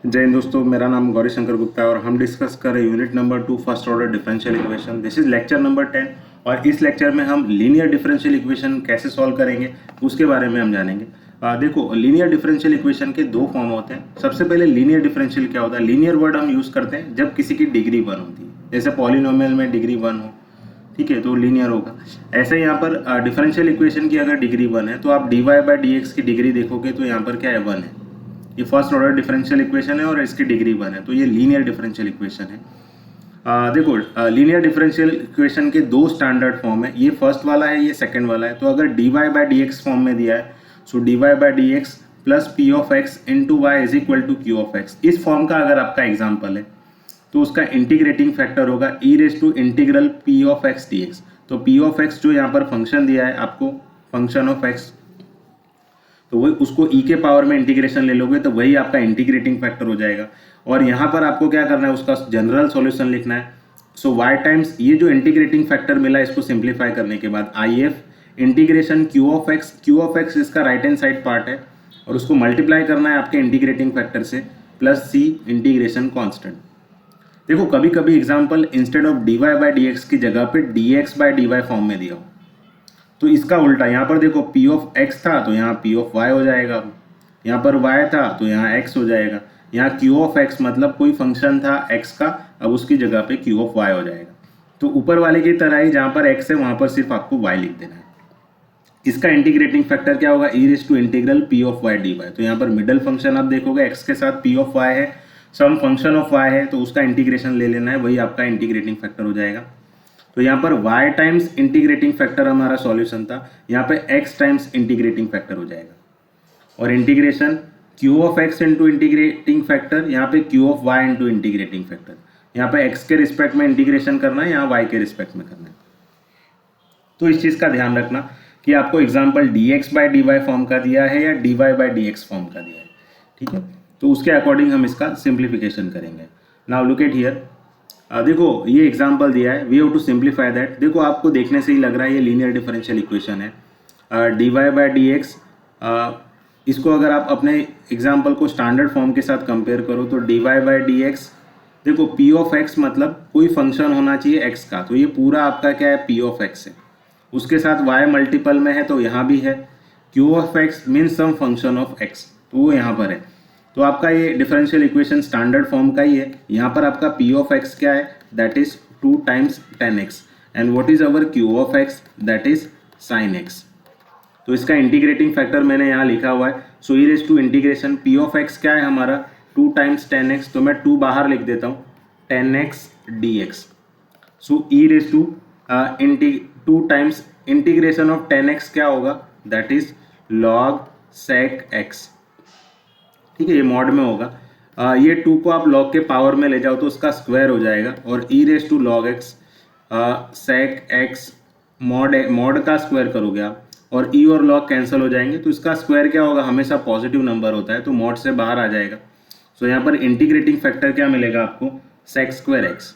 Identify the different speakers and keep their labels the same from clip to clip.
Speaker 1: जय हिंद दोस्तों, मेरा नाम गौरी शंकर गुप्ता है और हम डिस्कस कर रहे हैं unit number 2 first order differential equation. This is lecture number 10 और इस लेक्चर में हम लीनियर डिफरेंशियल इक्वेशन कैसे सॉल्व करेंगे उसके बारे में हम जानेंगे। देखो, लीनियर डिफरेंशियल इक्वेशन के दो फॉर्म होते हैं। सबसे पहले लीनियर डिफरेंशियल क्या होता है? लीनियर वर्ड हम यूज़ करते हैं जब किसी की डिग्री 1 होती है, जैसे पॉलिनोमियल में डिग्री 1 हो, ठीक है, तो लीनियर होगा। ऐसे यहाँ पर डिफरेंशियल इक्वेशन की अगर डिग्री 1 है तो आप dy बाई डी एक्स की डिग्री देखोगे तो यहाँ पर क्या है, 1 है। ये फर्स्ट ऑर्डर डिफरेंशियल इक्वेशन है और इसकी डिग्री 1 है, तो ये लीनियर डिफरेंशियल इक्वेशन है। देखो, लीनियर डिफरेंशियल इक्वेशन के दो स्टैंडर्ड फॉर्म है, ये फर्स्ट वाला है, ये सेकंड वाला है। तो अगर dy by D x form में दिया है, so dy by D x plus P of x into Y is equal to Q of x, इस फॉर्म का अगर आपका एग्जाम्पल है तो उसका इंटीग्रेटिंग फैक्टर होगा E raise to integral P of x D X. तो पी ऑफ एक्स जो यहाँ पर फंक्शन दिया है आपको, फंक्शन ऑफ एक्स, तो वही उसको e के पावर में इंटीग्रेशन ले लोगे तो वही आपका इंटीग्रेटिंग फैक्टर हो जाएगा। और यहाँ पर आपको क्या करना है, उसका जनरल सॉल्यूशन लिखना है। सो y टाइम्स ये जो इंटीग्रेटिंग फैक्टर मिला इसको सिंप्लीफाई करने के बाद IF integration q of x इसका राइट हैंड साइड पार्ट है और उसको मल्टीप्लाई करना है आपके इंटीग्रेटिंग फैक्टर से प्लस c इंटीग्रेशन कॉन्स्टेंट। देखो, कभी कभी example instead of dy by D x की जगह पे dx बाई dy फॉर्म में दिया हो, तो इसका उल्टा यहाँ पर देखो p ऑफ x था तो यहाँ p ऑफ y हो जाएगा, यहाँ पर y था तो यहाँ x हो जाएगा, यहाँ q ऑफ x मतलब कोई फंक्शन था x का, अब उसकी जगह पे q ऑफ y हो जाएगा। तो ऊपर वाले की तरह ही जहाँ पर x है वहाँ पर सिर्फ आपको y लिख देना है। इसका इंटीग्रेटिंग फैक्टर क्या होगा, E raise to integral P of Y D Y. तो यहाँ पर मिडल फंक्शन आप देखोगे x के साथ p ऑफ y है, सम फंक्शन ऑफ y है, तो उसका इंटीग्रेशन ले लेना है, वही आपका इंटीग्रेटिंग फैक्टर हो जाएगा। तो यहाँ पर y टाइम्स इंटीग्रेटिंग फैक्टर हमारा सॉल्यूशन था, यहाँ पे x टाइम्स इंटीग्रेटिंग फैक्टर हो जाएगा। और integration q of x into integrating factor, यहाँ पे q of y into integrating factor. यहाँ पे x के रिस्पेक्ट में इंटीग्रेशन करना है, यहाँ y के रिस्पेक्ट में करना है। तो इस चीज़ का ध्यान रखना कि आपको example dx by d y form का दिया है या dy by D x form का दिया है, ठीक है। तो उसके अकॉर्डिंग हम इसका सिंप्लीफिकेशन करेंगे। नाउ लुक एट हियर, देखो ये एग्जाम्पल दिया है, we have to simplify that. देखो, आपको देखने से ही लग रहा है ये लीनियर डिफरेंशियल इक्वेशन है। dy बाई डी एक्स, इसको अगर आप अपने एग्जाम्पल को स्टैंडर्ड फॉर्म के साथ कंपेयर करो तो dy बाई डी एक्स, देखो p ऑफ x मतलब कोई फंक्शन होना चाहिए x का, तो ये पूरा आपका क्या है, p ऑफ x है। उसके साथ y मल्टीपल में है तो यहाँ भी है, q of x means some function of x, तो वो यहाँ पर है। तो आपका ये डिफरेंशियल इक्वेशन स्टैंडर्ड फॉर्म का ही है। यहाँ पर आपका p ऑफ x क्या है, that is 2 times tan x, and what is our q of x, that is sin x। तो इसका इंटीग्रेटिंग फैक्टर मैंने यहाँ लिखा हुआ है। So E raise to integration p of x क्या है हमारा, 2 टाइम्स tan x, तो मैं 2 बाहर लिख देता हूँ, tan x dx। So E raise to 2 times integration of tan x क्या होगा, that is log sec x, ठीक है, ये मॉड में होगा। ये 2 को आप log के पावर में ले जाओ तो उसका स्क्वायर हो जाएगा, और E raise to log x sec x mod का स्क्वायर करोगे आप, और ई और log कैंसिल हो जाएंगे, तो इसका स्क्वायर क्या होगा, हमेशा पॉजिटिव नंबर होता है तो मॉड से बाहर आ जाएगा। सो यहाँ पर इंटीग्रेटिंग फैक्टर क्या मिलेगा आपको, sec स्क्वायर x।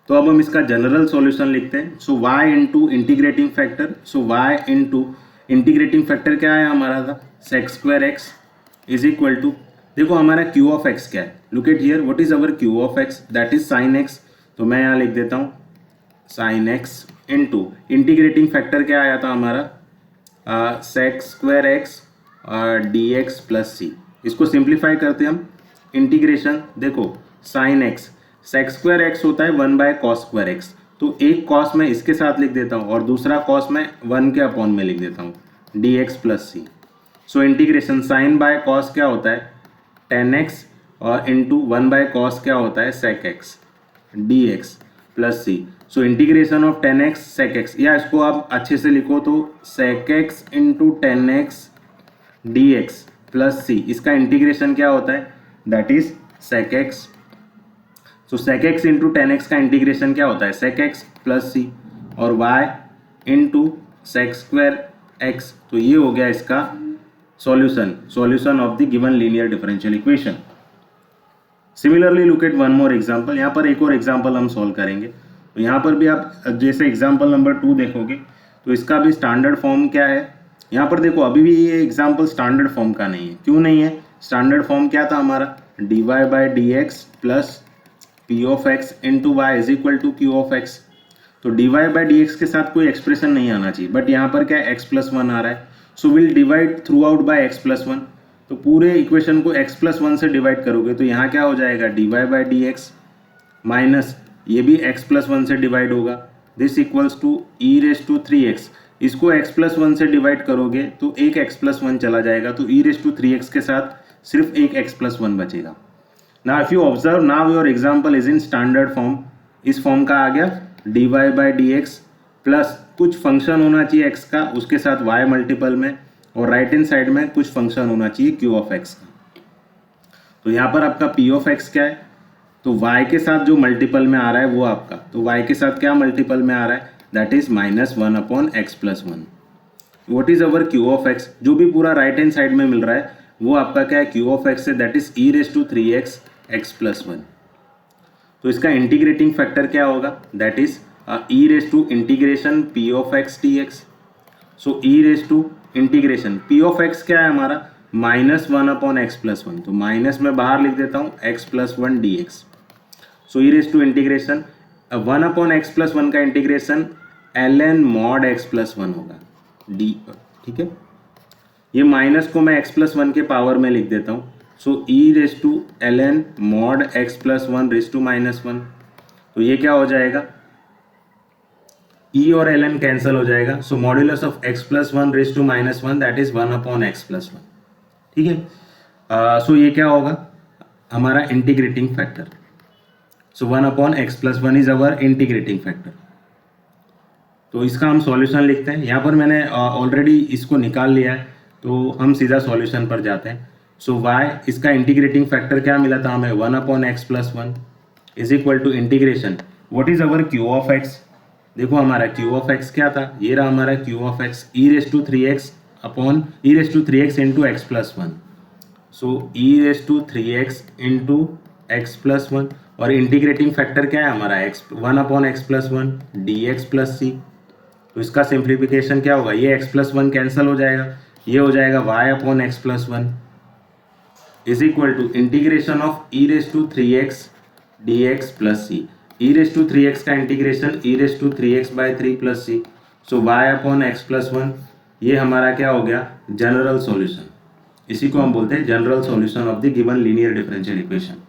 Speaker 1: तो अब हम इसका जनरल सॉल्यूशन लिखते हैं। So y into integrating factor, so y into integrating factor क्या है हमारा था, sec square x is equal to, देखो हमारा q ऑफ x क्या है, look at here, what is our q of x, that is sin x। तो मैं यहाँ लिख देता हूँ sin x into integrating factor क्या आया था हमारा, sec square x dx plus c। इसको सिंप्लीफाई करते हैं हम, इंटीग्रेशन, देखो sin x, sec square x होता है 1 बाय कॉस स्क्वायर x, तो एक कॉस मैं इसके साथ लिख देता हूँ और दूसरा कॉस मैं 1 के अपॉन में लिख देता हूँ, dx plus c। So integration sine by cos क्या होता है, tan x, और इंटू 1 बाय कॉस क्या होता है, sec x dx plus c। So integration of tan x sec x, या इसको आप अच्छे से लिखो तो sec x into tan x dx plus c, इसका इंटीग्रेशन क्या होता है, that is sec x। So sec x into tan x का इंटीग्रेशन क्या होता है, sec x प्लस c, और y into sec square x, तो ये हो गया इसका solution of the given linear differential equation. Similarly look at one more example, यहाँ पर एक और एग्जांपल हम सॉल्व करेंगे। तो यहाँ पर भी आप जैसे एग्जांपल नंबर 2 देखोगे तो इसका भी स्टैंडर्ड फॉर्म क्या है, यहाँ पर देखो अभी भी ये एग्जांपल स्टैंडर्ड फॉर्म का नहीं है। क्यों नहीं है, स्टैंडर्ड फॉर्म क्या था हमारा, D Y by D x plus P of x into Y is equal to Q of X. तो D Y by D X के साथ कोई एक्सप्रेशन नहीं आना चाहिए, बट यहाँ पर क्या एक्स प्लस वन आ रहा है, so will divide throughout by x plus one. तो पूरे इक्वेशन को एक्स प्लस वन से डिवाइड करोगे तो यहाँ क्या हो जाएगा, d Y by D x minus ये भी एक्स प्लस वन से डिवाइड होगा, this equals to e raise to three x. इसको एक्स प्लस वन से डिवाइड करोगे तो एक एक्स प्लस वन चला जाएगा, तो e raise to three x के साथ सिर्फ एक एक्स प्लस वन बचेगा। ना if you observe now your example is in standard form, इस फॉर्म का आ गया d Y by D x plus कुछ फंक्शन होना चाहिए एक्स का, उसके साथ वाई मल्टीपल में, और राइट हैंड साइड में कुछ फंक्शन होना चाहिए क्यू ऑफ एक्स का। तो यहाँ पर आपका पी ऑफ एक्स क्या है, तो y के साथ जो मल्टीपल में आ रहा है वो आपका, तो y के साथ क्या मल्टीपल में आ रहा है, that is minus one upon x plus one. What is our q of X, जो भी पूरा राइट हैंड साइड में मिल रहा है वो आपका क्या है, क्यू ऑफ एक्स है, that is e raise to three x x plus one. तो इसका इंटीग्रेटिंग फैक्टर क्या होगा, that is e raise to integration P of x D x. So E raise to integration P of x क्या है हमारा, minus one upon x plus one, तो minus में बाहर लिख देता हूँ x plus one D x. So E raise to integration one upon x plus one का integration L N mod X plus one होगा डी, ठीक है। ये माइनस को मैं एक्स प्लस वन के पावर में लिख देता हूँ, so E raise to L N mod X plus one raise to minus one. तो ये क्या हो जाएगा, ई और एल एन कैंसिल हो जाएगा, so modulus of X plus one raise to minus one that is one upon x plus one, ठीक है। सो ये क्या होगा हमारा integrating factor, so one upon x plus one is our integrating factor. तो इसका हम सॉल्यूशन लिखते हैं, यहाँ पर मैंने ऑलरेडी इसको निकाल लिया है, तो हम सीधा सॉल्यूशन पर जाते हैं। सो वाई इसका इंटीग्रेटिंग फैक्टर क्या मिला था हमें, one upon x plus one is equal to integration what is our q of x. देखो हमारा क्यू ऑफ एक्स क्या था, ये रहा हमारा Q of X, E raise to three X upon E raise to three X into X plus one. So E raise to three X into X plus one, और integrating factor क्या है हमारा X one upon x plus one D x plus C. तो इसका simplification क्या होगा, ये x plus one cancel हो जाएगा, ये हो जाएगा Y upon x plus one is equal to integration of E raise to three X D x plus C. E raise to three X का integration E raise to three X by three plus C, so Y upon x plus one. ये हमारा क्या हो गया, general solution, इसी को हम बोलते हैं general solution of the given linear differential equation.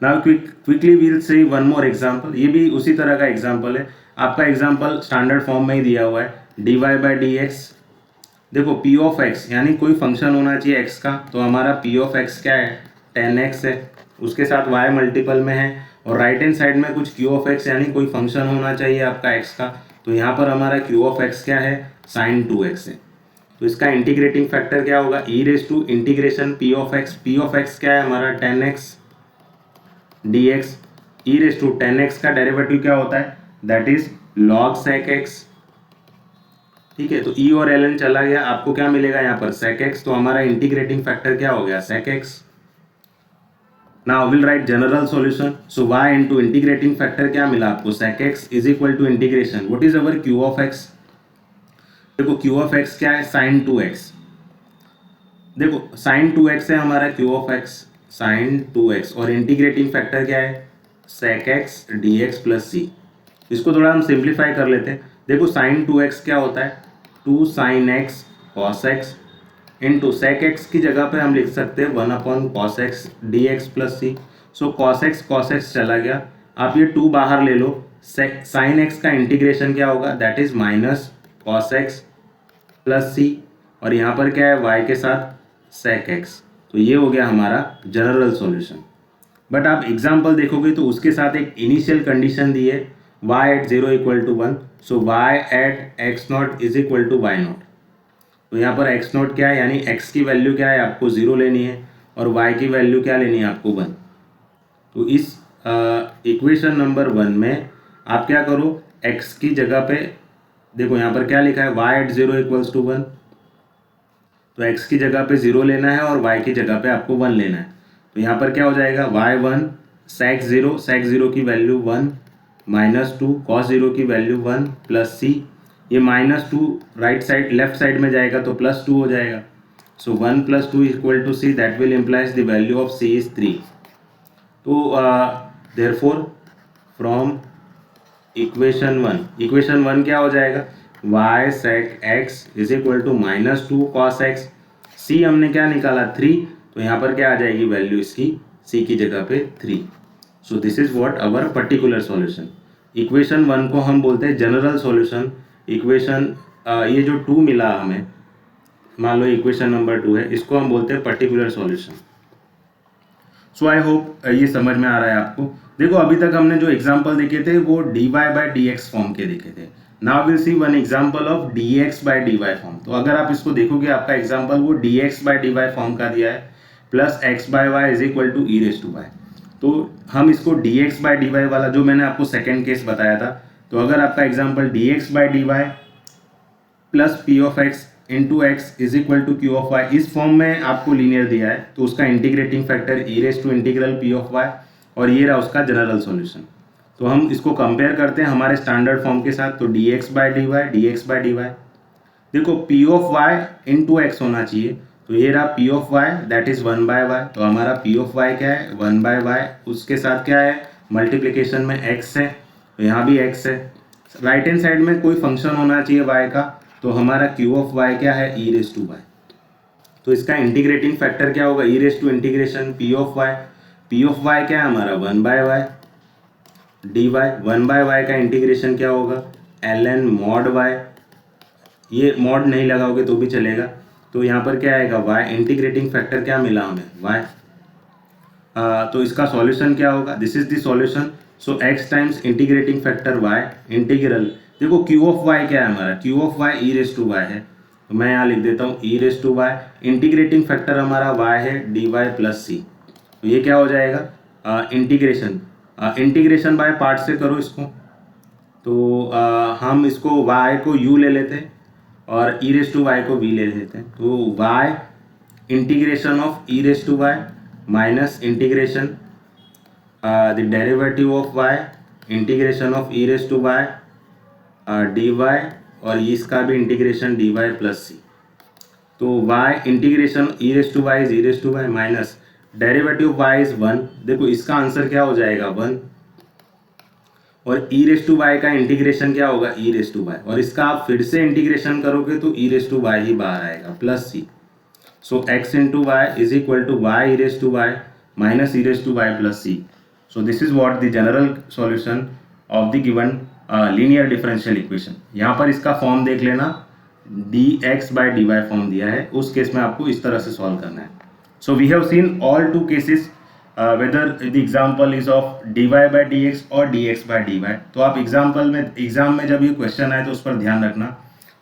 Speaker 1: Now quickly we'll see one more example, ये भी उसी तरह का एग्जांपल है, आपका एग्जांपल स्टैंडर्ड फॉर्म में ही दिया हुआ है, d Y by D x. देखो पी ऑफ एक्स यानी कोई फंक्शन होना चाहिए एक्स का, तो हमारा पी ऑफ एक्स क्या है, 10x है, उसके साथ y मल्टीपल में है, और राइट हैंड साइड में कुछ क्यू ऑफ एक्स यानी कोई फंक्शन होना चाहिए आपका एक्स का, तो यहाँ पर हमारा क्यू ऑफ एक्स क्या है, साइन 2x है। तो इसका इंटीग्रेटिंग फैक्टर क्या होगा, E raise to integration P of x क्या है हमारा 10x dx, E raise to 10x का डेरिवेटिव क्या होता है, that is log sec x, ठीक है। तो ई और एल एन चला गया, आपको क्या मिलेगा यहाँ पर sec x, तो हमारा इंटीग्रेटिंग फैक्टर क्या हो गया sec x। Now will write general solution, so y into integrating factor क्या मिला आपको sec x is equal to integration what is our q of x। देखो q ऑफ x क्या है, sin 2x, देखो sin 2x है हमारा q of x sin 2x, और इंटीग्रेटिंग फैक्टर क्या है sec x dx plus c। इसको थोड़ा हम सिंप्लीफाई कर लेते हैं, देखो sin 2x क्या होता है, 2 sin x cos x into sec x की जगह पे हम लिख सकते हैं 1 upon cos x dx plus c। सो cos x चला गया, आप ये 2 बाहर ले लो, sin x का इंटीग्रेशन क्या होगा, that is minus cos x plus c, और यहाँ पर क्या है y के साथ sec x। तो ये हो गया हमारा जनरल सॉल्यूशन। बट आप एग्जाम्पल देखोगे तो उसके साथ एक इनिशियल कंडीशन दी है y at 0 equal to 1, so y at x not is equal to y not. तो यहाँ पर x नॉट क्या है, यानी x की वैल्यू क्या है आपको 0 लेनी है, और y की वैल्यू क्या लेनी है आपको 1। तो इस इक्वेशन नंबर 1 में आप क्या करो, x की जगह पे देखो यहाँ पर क्या लिखा है y एट 0 इक्वल्स टू 1, तो x की जगह पे 0 लेना है और y की जगह पे आपको 1 लेना है। तो यहाँ पर क्या हो जाएगा y1 sec 0 की वैल्यू 1 माइनस 2 cos 0 की वैल्यू 1 प्लस c, ये minus 2 right side left side में जाएगा तो प्लस 2 हो जाएगा। So 1 plus 2 equal to c, that will implies the value of c is 3. तो therefore from इक्वेशन वन क्या हो जाएगा, y sec x is equal to -2 cos x. c हमने क्या निकाला 3, तो यहाँ पर क्या आ जाएगी वैल्यू इसकी c की जगह पे 3. So this is what our particular solution. Equation 1 को हम बोलते हैं जनरल सॉल्यूशन. इक्वेशन ये जो 2 मिला हमें, मान लो इक्वेशन नंबर 2 है, इसको हम बोलते हैं particular solution. So I hope ये समझ में आ रहा है आपको. देखो अभी तक हमने जो एग्जांपल देखे थे वो dy/dx फॉर्म के देखे थे. Now will see one example of dx/dy form. तो अगर आप इसको देखोगे आपका एग्जांपल वो dx/dy फॉर्म का दिया है plus x/y is equal to e/y. तो हम इसको dx/dy वाला जो मैंने आपको सेकेंड केस बताया था, तो अगर आपका example dx/dy plus p of x into x is equal to Q of y इस फॉर्म में आपको लीनियर दिया है, तो उसका integrating factor e raise to integral P of y, और ये रहा उसका जनरल सॉल्यूशन. तो हम इसको कंपेयर करते हैं हमारे स्टैंडर्ड फॉर्म के साथ. तो dx/dy देखो p of y into x होना चाहिए, तो ये रहा p of y that is 1/y. तो हमारा p ऑफ वाई क्या है 1/y, उसके साथ क्या है मल्टीप्लिकेशन में x है, तो यहाँ भी x है. राइट हैंड साइड में कोई फंक्शन होना चाहिए y का, तो हमारा q ऑफ y क्या है e/y. तो इसका इंटीग्रेटिंग फैक्टर क्या होगा e raise to integration p of y. p of y क्या है हमारा 1/y dy. 1/y का इंटीग्रेशन क्या होगा ln mod y. ये मॉड नहीं लगाओगे तो भी चलेगा. तो यहाँ पर क्या आएगा y, इंटीग्रेटिंग फैक्टर क्या मिला हमें y. तो इसका सॉल्यूशन क्या होगा, this is the solution. So x times integrating factor y integral. देखो q ऑफ y क्या है हमारा q ऑफ y e/y है, तो मैं यहाँ लिख देता हूँ e/y. इंटीग्रेटिंग फैक्टर हमारा y है dy प्लस c. तो ये क्या हो जाएगा इंटीग्रेशन बाय पार्ट से करो इसको. तो हम इसको y को u ले लेते हैं और e/y को v ले लेते हैं. तो y integration of e/y minus integration the derivative of y integration of e/y dy, और इसका भी इंटीग्रेशन dy प्लस c. तो y integration e/y is e/y minus derivative y is 1. देखो इसका आंसर क्या हो जाएगा 1, और e/y का इंटीग्रेशन क्या होगा e/y, और इसका आप फिर से इंटीग्रेशन करोगे तो e/y ही बाहर आएगा plus c. So x into Y is equal to y e/y minus e/y plus c. So this is what the general solution of the given linear differential equation. यहाँ पर इसका फॉर्म देख लेना, dx/dy फॉर्म दिया है, उस case में आपको इस तरह से सॉल्व करना है. So we have seen all two cases whether the example is of dy/dx और dx/dy. तो आप एग्जाम में जब ये क्वेश्चन आए तो उस पर ध्यान रखना,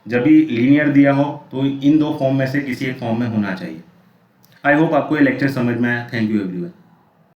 Speaker 1: जब भी लीनियर दिया हो तो इन दो फॉर्म में से किसी एक फॉर्म में होना चाहिए. आई होप आपको ये लेक्चर समझ में आया. Thank you everyone.